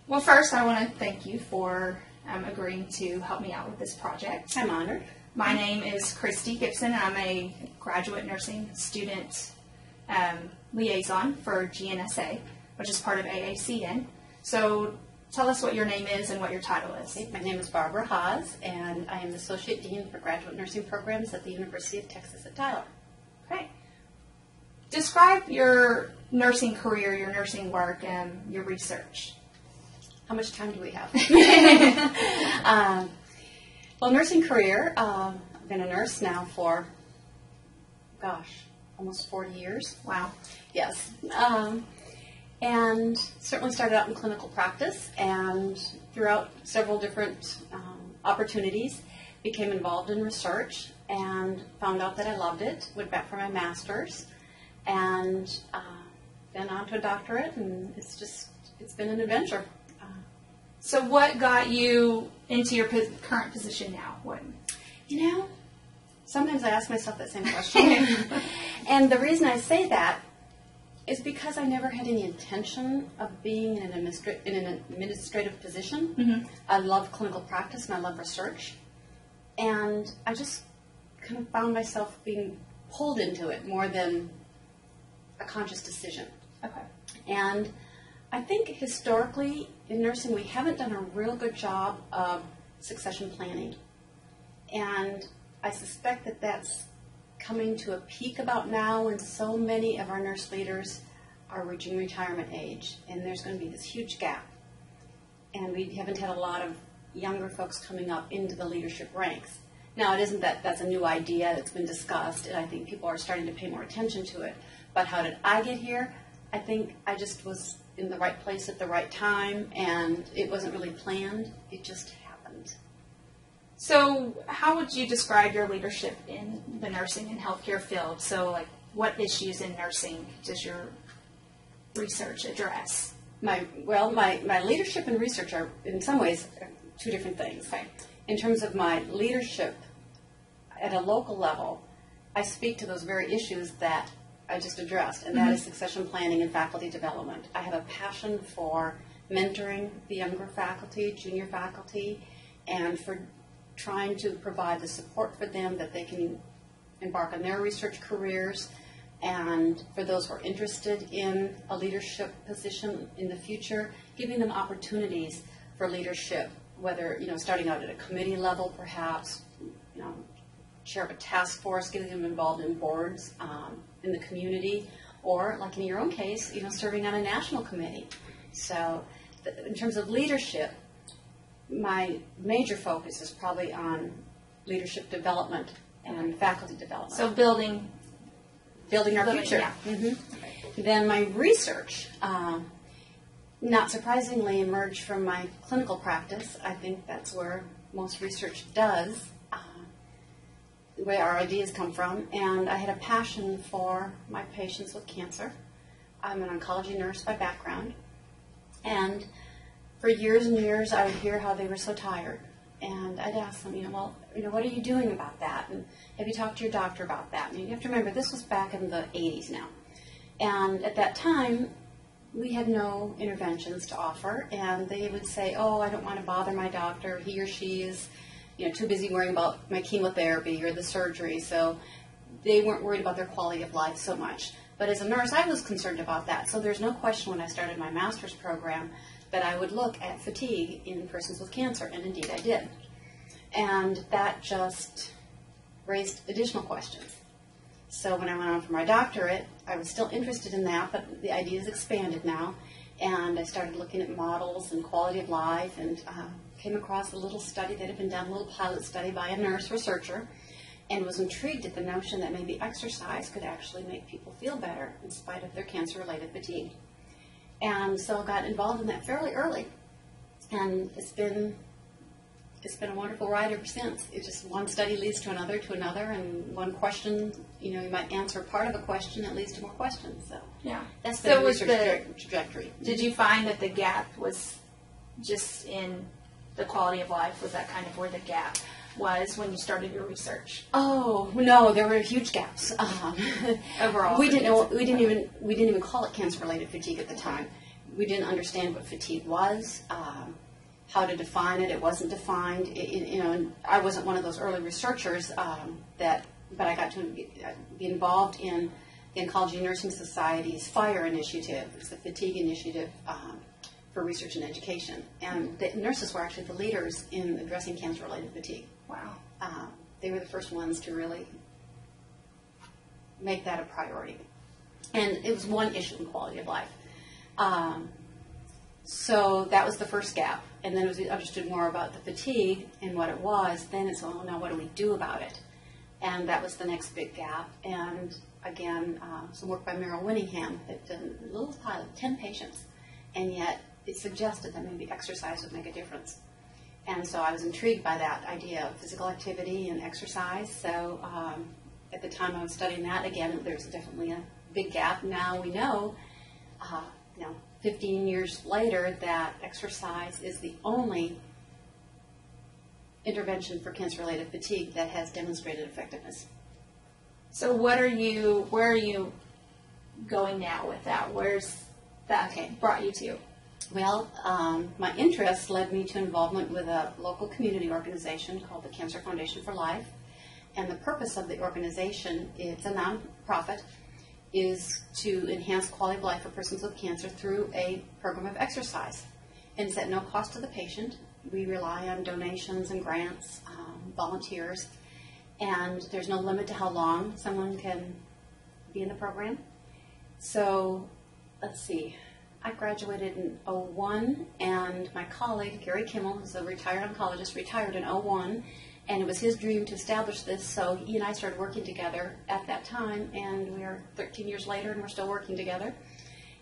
Well, first I want to thank you for agreeing to help me out with this project. I'm honored. My name is Christy Gipson. I'm a graduate nursing student liaison for GNSA, which is part of AACN. So tell us what your name is and what your title is. My name is Barbara Haas, and I am the Associate Dean for Graduate Nursing Programs at the University of Texas at Tyler. Okay. Describe your nursing career, your nursing work, and your research. How much time do we have? Well, nursing career, I've been a nurse now for, almost 40 years. Wow. Yes. And certainly started out in clinical practice, and throughout several different opportunities became involved in research and found out that I loved it, went back for my master's, and then on to a doctorate, and it's been an adventure. So what got you into your current position now? Sometimes I ask myself that same question. And the reason I say that is because I never had any intention of being in an administrative position. Mm-hmm. I love clinical practice and I love research. And I just kind of found myself being pulled into it more than a conscious decision. Okay. And I think historically in nursing we haven't done a real good job of succession planning. And I suspect that that's coming to a peak about now when so many of our nurse leaders are reaching retirement age, and there's going to be this huge gap. And we haven't had a lot of younger folks coming up into the leadership ranks. Now, it isn't that that's a new idea that's been discussed, and I think people are starting to pay more attention to it. But how did I get here? I think I just was in the right place at the right time, and it wasn't really planned. It just happened. So how would you describe your leadership in the nursing and healthcare field? So, like, what issues in nursing does your research address? My leadership and research are, in some ways, two different things. Okay. In terms of my leadership at a local level, I speak to those very issues that I just addressed, and that is succession planning and faculty development. I have a passion for mentoring the younger faculty, junior faculty, and for trying to provide the support for them that they can embark on their research careers, and for those who are interested in a leadership position in the future, giving them opportunities for leadership, whether, starting out at a committee level perhaps, chair of a task force, getting them involved in boards in the community, or like in your own case, serving on a national committee. So in terms of leadership, my major focus is probably on leadership development and faculty development. So building our future. Yeah. Mm-hmm. Then my research, not surprisingly, emerged from my clinical practice. I think that's where most research does, where our ideas come from. And I had a passion for my patients with cancer. I'm an oncology nurse by background. And for years and years, I would hear how they were so tired. And I'd ask them, what are you doing about that? And have you talked to your doctor about that? And you have to remember, this was back in the 80s now. And at that time, we had no interventions to offer. And they would say, I don't want to bother my doctor. He or she is, too busy worrying about my chemotherapy or the surgery. So they weren't worried about their quality of life so much. But as a nurse, I was concerned about that. So there's no question when I started my master's program that I would look at fatigue in persons with cancer, and indeed I did. And that just raised additional questions. So when I went on for my doctorate, I was still interested in that, but the ideas expanded now, and I started looking at models and quality of life, and came across a little study that had been done, a little pilot study by a nurse researcher, and was intrigued at the notion that maybe exercise could actually make people feel better in spite of their cancer-related fatigue. And so I got involved in that fairly early, and it's been a wonderful ride ever since. It's just one study leads to another, and one question, you might answer part of a question that leads to more questions. So yeah, that's the research trajectory. Did you find that the gap was just in the quality of life? Was that kind of where the gap was when you started your research? Oh no, there were huge gaps. Overall, we didn't even call it cancer-related fatigue at the time. we didn't understand what fatigue was, how to define it. It wasn't defined. And I wasn't one of those early researchers but I got to be involved in the Oncology Nursing Society's FIRE initiative. It's the Fatigue Initiative for Research and Education. And the nurses were actually the leaders in addressing cancer-related fatigue. Wow. They were the first ones to really make that a priority. And it was one issue in quality of life. So that was the first gap. And then as we understood more about the fatigue and what it was, then it's, oh, now what do we do about it? And that was the next big gap. And again, some work by Meryl Winningham that did a little pilot, 10 patients. And yet it suggested that maybe exercise would make a difference. And so I was intrigued by that idea of physical activity and exercise. So at the time I was studying that, again, there's definitely a big gap. Now we know, 15 years later, that exercise is the only intervention for cancer-related fatigue that has demonstrated effectiveness. So where are you going now with that? Where's that brought you to? Well, my interest led me to involvement with a local community organization called the Cancer Foundation for Life. And the purpose of the organization, it's a nonprofit, is to enhance quality of life for persons with cancer through a program of exercise. And it's at no cost to the patient. We rely on donations and grants, volunteers, and there's no limit to how long someone can be in the program. So, let's see, I graduated in 2001, and my colleague, Gary Kimmel, who's a retired oncologist, retired in 2001, and it was his dream to establish this, so he and I started working together at that time, and we are 13 years later, and we're still working together.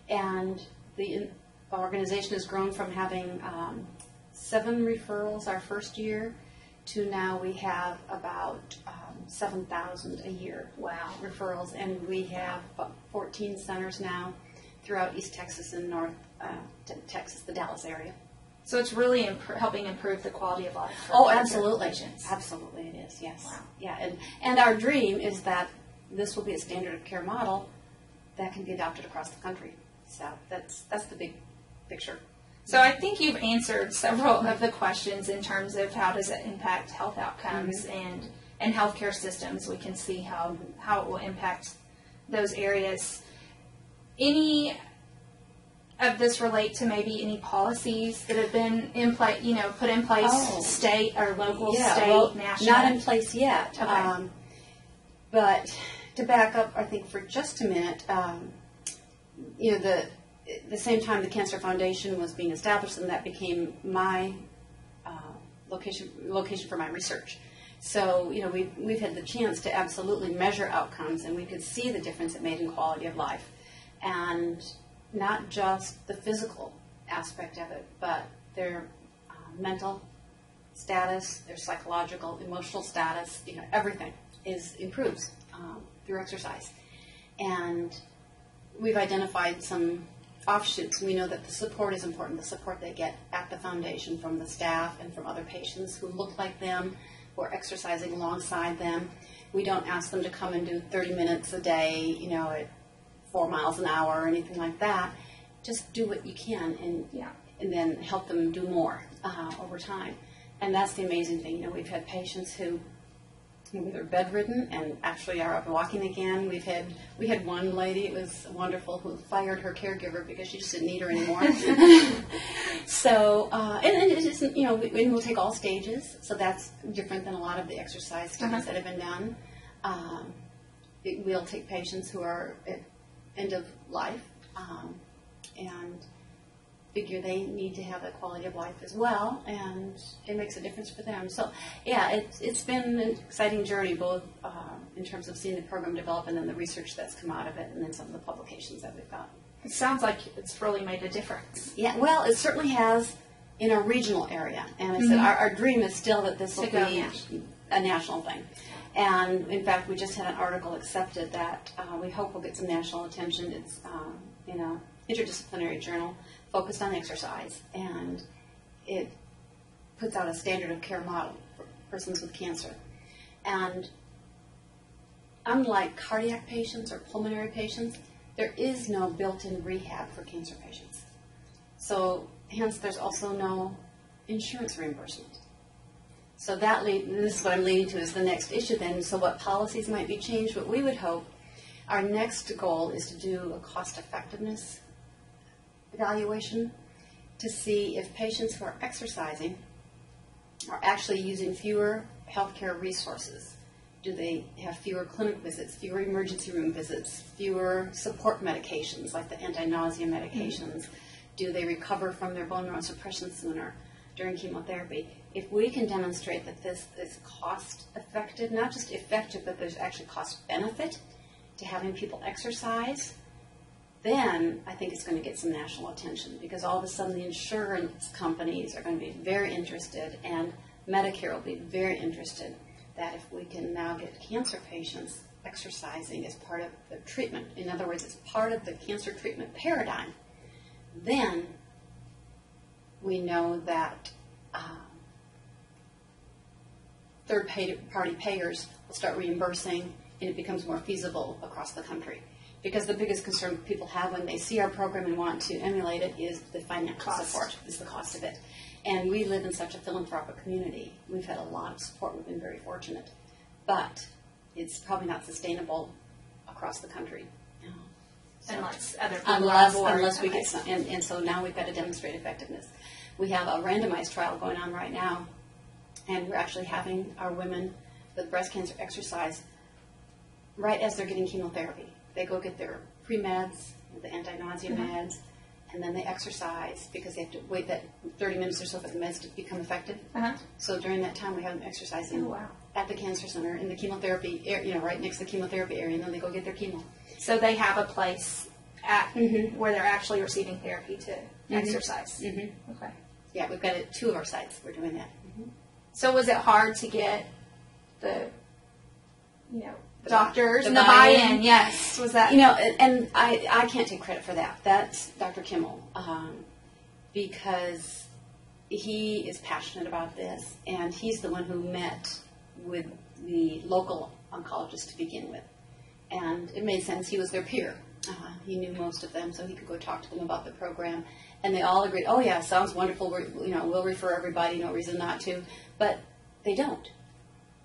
And the organization has grown from having 7 referrals our first year to now we have about 7,000 a year. Wow. Referrals, and we have about 14 centers now throughout East Texas and North Texas, the Dallas area. So it's really helping improve the quality of life for absolutely. patients. Absolutely it is, yes. Wow. Yeah, and our dream is that this will be a standard of care model that can be adopted across the country. So that's the big picture. So I think you've answered several of the questions in terms of how does it impact health outcomes and healthcare systems. We can see how it will impact those areas. Any of this relate to maybe any policies that have been put in place, state or local, national? Not in place yet. Okay. But to back up, I think for just a minute, the same time the Cancer Foundation was being established, and that became my location for my research. So, we've had the chance to absolutely measure outcomes, and we could see the difference it made in quality of life. And not just the physical aspect of it, but their mental status, their psychological, emotional status, everything improves through exercise. And we've identified some offshoots. We know that the support is important, the support they get at the foundation from the staff and from other patients who look like them, who are exercising alongside them. We don't ask them to come and do 30 minutes a day, at 4 miles an hour or anything like that. Just do what you can and then help them do more over time. And that's the amazing thing. We've had patients who they're bedridden and actually are up walking again. We had one lady, it was wonderful, who fired her caregiver because she just didn't need her anymore. So, and it isn't, we'll take all stages, so that's different than a lot of the exercise studies that have been done. We'll take patients who are at end of life and figure they need to have that quality of life as well, and it makes a difference for them. So, it's been an exciting journey, both in terms of seeing the program develop and then the research that's come out of it, and then some of the publications that we've got. It sounds like it's really made a difference. Yeah, well, it certainly has in a regional area. And I said our dream is still that this will be a national thing. And, in fact, we just had an article accepted that we hope will get some national attention. It's in an interdisciplinary journal focused on exercise, and it puts out a standard of care model for persons with cancer. And unlike cardiac patients or pulmonary patients, there is no built-in rehab for cancer patients. So hence there's also no insurance reimbursement. So this is what I'm leading to is the next issue then. So what policies might be changed? What we would hope, our next goal is to do a cost effectiveness evaluation to see if patients who are exercising are actually using fewer healthcare resources. Do they have fewer clinic visits, fewer emergency room visits, fewer support medications like the anti-nausea medications? Do they recover from their bone marrow suppression sooner during chemotherapy? If we can demonstrate that this is cost effective, not just effective, but there's actually cost benefit to having people exercise, then I think it's going to get some national attention, because all of a sudden the insurance companies are going to be very interested, and Medicare will be very interested that if we can now get cancer patients exercising as part of the treatment, in other words, as part of the cancer treatment paradigm, then we know that third-party payers will start reimbursing, and it becomes more feasible across the country. Because the biggest concern people have when they see our program and want to emulate it is the financial support, is the cost of it. And we live in such a philanthropic community. We've had a lot of support. We've been very fortunate. But it's probably not sustainable across the country. So unless other people are on board. Unless we get some. And so now we've got to demonstrate effectiveness. We have a randomized trial going on right now, and we're actually having our women with breast cancer exercise right as they're getting chemotherapy. They go get their pre-meds, the anti-nausea meds, and then they exercise because they have to wait that 30 minutes or so for the meds to become effective. So during that time, we have them exercising at the cancer center in the chemotherapy, right next to the chemotherapy area, and then they go get their chemo. So they have a place at where they're actually receiving therapy to exercise. Okay. Yeah, we've got it at 2 of our sites. We're doing that. So was it hard to get the, The doctors and the buy-in. buy-in? Yes. Was that? And I can't take credit for that. That's Dr. Kimmel, because he is passionate about this, and he's the one who met with the local oncologist to begin with. And it made sense. He was their peer. He knew most of them, so he could go talk to them about the program. And they all agreed, oh, yeah, sounds wonderful. We'll refer everybody, no reason not to. But they don't.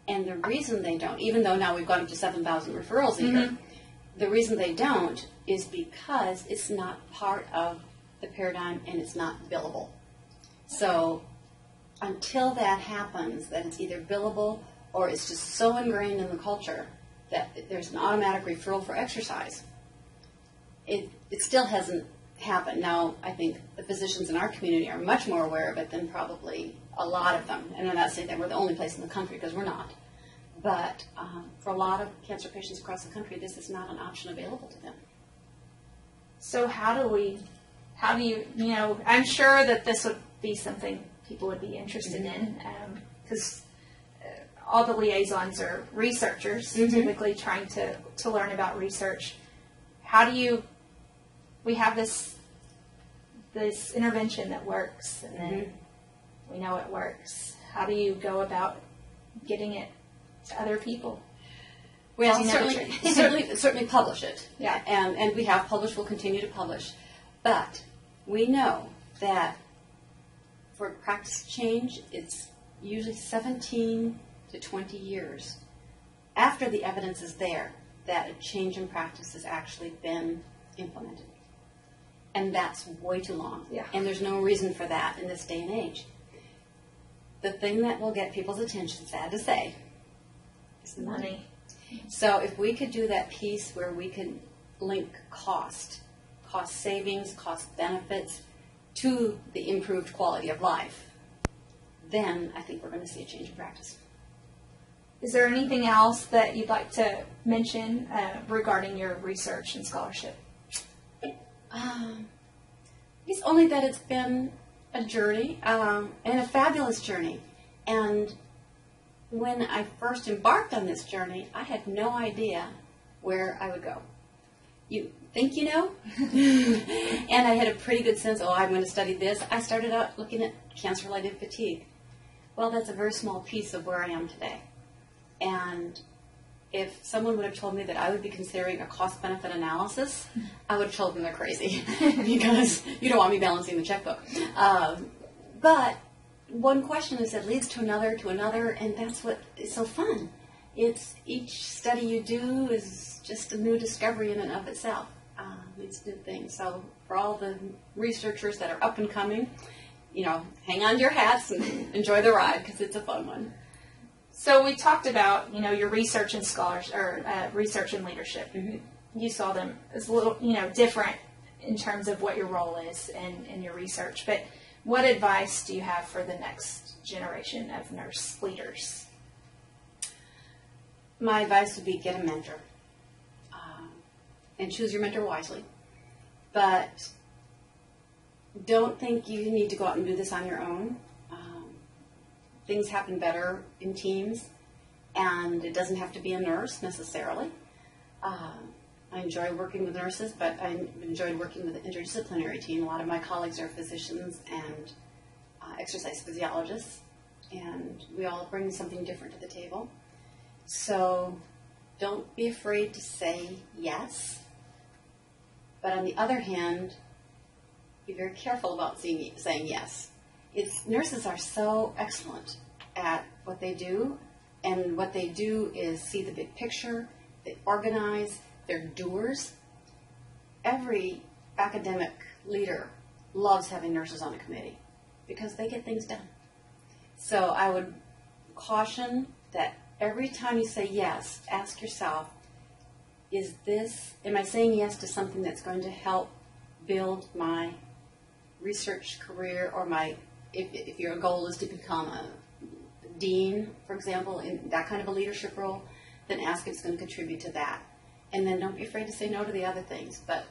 And the reason they don't, even though now we've gone up to 7,000 referrals a year, the reason they don't is because it's not part of the paradigm and it's not billable. So until that happens, that it's either billable or it's just so ingrained in the culture that there's an automatic referral for exercise, it still hasn't happened. Now, I think the physicians in our community are much more aware of it than probably a lot of them. And I'm not saying that we're the only place in the country, because we're not. But for a lot of cancer patients across the country, this is not an option available to them. So how do you, I'm sure that this would be something people would be interested in, because all the liaisons are researchers, typically trying to learn about research. How do we have this intervention that works, and then we know it works. How do you go about getting it to other people? Well, certainly publish it. Yeah. And we have published, we'll continue to publish. But we know that for practice change, it's usually 17 to 20 years after the evidence is there that a change in practice has actually been implemented. And that's way too long. Yeah. And there's no reason for that in this day and age. The thing that will get people's attention, sad to say, is the money. So if we could do that piece where we could link cost savings, cost benefits to the improved quality of life, then I think we're going to see a change in practice. Is there anything else that you'd like to mention regarding your research and scholarship? It's only that it's been a journey, and a fabulous journey. And when I first embarked on this journey, I had no idea where I would go. You think you know? And I had a pretty good sense, I'm going to study this. I started out looking at cancer-related fatigue. Well, that's a very small piece of where I am today. And If someone would have told me that I would be considering a cost-benefit analysis, I would have told them they're crazy because you don't want me balancing the checkbook. But one question is that leads to another, and that's what is so fun. It's each study you do is just a new discovery in and of itself. Leads to new things. So for all the researchers that are up and coming, hang on to your hats and enjoy the ride because it's a fun one. So we talked about, your research and research and leadership. Mm-hmm. You saw them as a little, different in terms of what your role is in your research. But what advice do you have for the next generation of nurse leaders? My advice would be get a mentor and choose your mentor wisely. But don't think you need to go out and do this on your own. Things happen better in teams, and it doesn't have to be a nurse necessarily. I enjoy working with nurses, but I enjoyed working with an interdisciplinary team. A lot of my colleagues are physicians and exercise physiologists, and we all bring something different to the table. So don't be afraid to say yes, but on the other hand, be very careful about saying yes. Nurses are so excellent at what they do, and what they do is see the big picture, they organize, they're doers. Every academic leader loves having nurses on a committee because they get things done. So I would caution that every time you say yes, ask yourself, am I saying yes to something that's going to help build my research career, or if your goal is to become a dean, for example, in that kind of a leadership role, then ask if it's going to contribute to that. And then don't be afraid to say no to the other things. But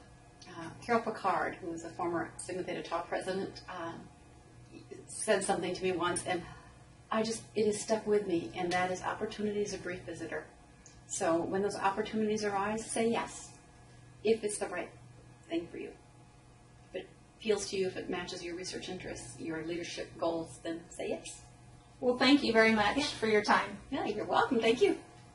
Carol Picard, who was a former Sigma Theta Tau president, said something to me once, and it has stuck with me, and that is opportunity is a brief visitor. So when those opportunities arise, say yes, if it's the right thing for you. If it appeals to you, if it matches your research interests, your leadership goals, then say yes. Well, thank you very much for your time. Yeah, you're welcome. Thank you.